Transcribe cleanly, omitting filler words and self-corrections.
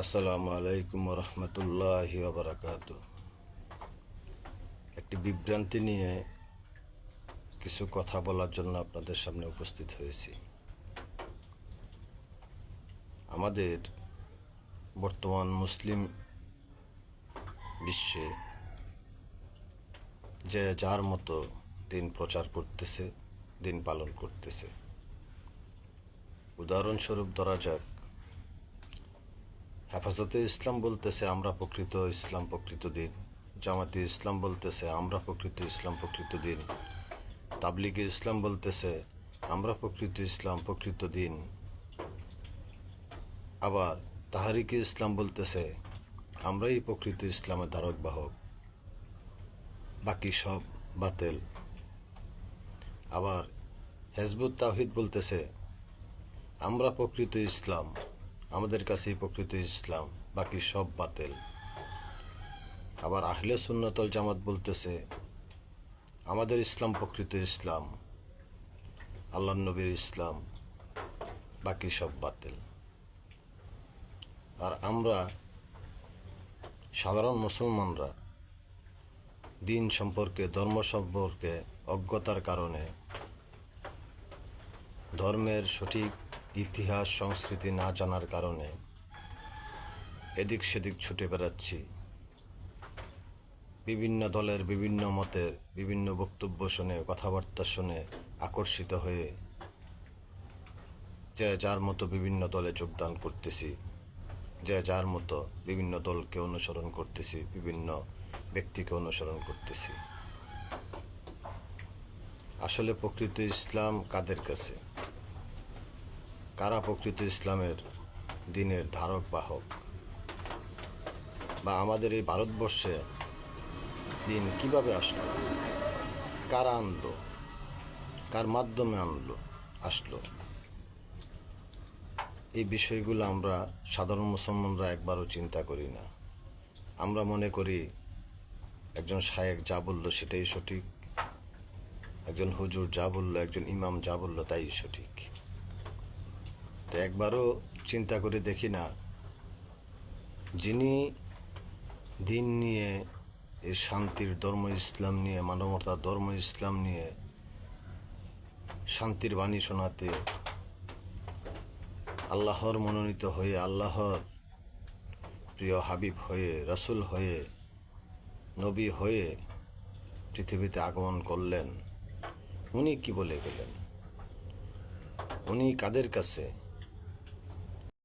আসসালামু আলাইকুম রহমতুল্লাহি ওয়া একটি বিভ্রান্তি নিয়ে কিছু কথা বলার জন্য আপনাদের সামনে উপস্থিত হয়েছি। আমাদের বর্তমান মুসলিম বিশ্বে যে যার মতো দিন প্রচার করতেছে, দিন পালন করতেছে। উদাহরণস্বরূপ ধরা যাক, হেফাজতে ইসলাম বলতেছে আমরা প্রকৃত ইসলাম, প্রকৃত দিন। জামাতে ইসলাম বলতেছে আমরা প্রকৃত ইসলাম, প্রকৃত দিন। তাবলিগে ইসলাম বলতেছে আমরা প্রকৃত ইসলাম, প্রকৃত দিন। আবার তাহারিকে ইসলাম বলতেছে আমরাই প্রকৃত ইসলামের ধারক বাহক, বাকি সব বাতিল। আবার হেজবুত তাওহীদ বলতেছে আমরা প্রকৃত ইসলাম, আমাদের কাছেই প্রকৃত ইসলাম, বাকি সব বাতিল। আবার আহলে সুন্নাত ওয়াল জামাত বলতেছে আমাদের ইসলাম প্রকৃত ইসলাম, আল্লাহর নবীর ইসলাম, বাকি সব বাতিল। আর আমরা সাধারণ মুসলমানরা দিন সম্পর্কে, ধর্ম সম্পর্কে অজ্ঞতার কারণে, ধর্মের সঠিক ইতিহাস সংস্কৃতি না জানার কারণে এদিক সেদিক ছুটে বেড়াচ্ছি। বিভিন্ন দলের বিভিন্ন মতের বিভিন্ন বক্তব্য শুনে, কথাবার্তা শুনে আকর্ষিত হয়ে যে যার মতো বিভিন্ন দলে যোগদান করতেছি, যে যার মতো বিভিন্ন দলকে অনুসরণ করতেছি, বিভিন্ন ব্যক্তিকে অনুসরণ করতেছি। আসলে প্রকৃত ইসলাম কাদের কাছে? কারা প্রকৃত ইসলামের দিনের ধারক বাহক? বা আমাদের এই ভারতবর্ষে দিন কিভাবে আসলো? কারা আনলো? কার মাধ্যমে আসলো? এই বিষয়গুলো আমরা সাধারণ মুসলমানরা একবারও চিন্তা করি না। আমরা মনে করি একজন শায়েখ যা বলল সেটাই সঠিক, একজন হুজুর যা বলল, একজন ইমাম যা বলল তাই সঠিক। তো একবারও চিন্তা করে দেখি না যিনি দিন নিয়ে, এই শান্তির ধর্ম ইসলাম নিয়ে, মানবতার ধর্ম ইসলাম নিয়ে শান্তির বাণী শোনাতে, আল্লাহর মনোনীত হয়ে, আল্লাহর প্রিয় হাবিব হয়ে, রাসূল হয়ে, নবী হয়ে পৃথিবীতে আগমন করলেন, উনি কি বলে গেলেন? উনি কাদের কাছে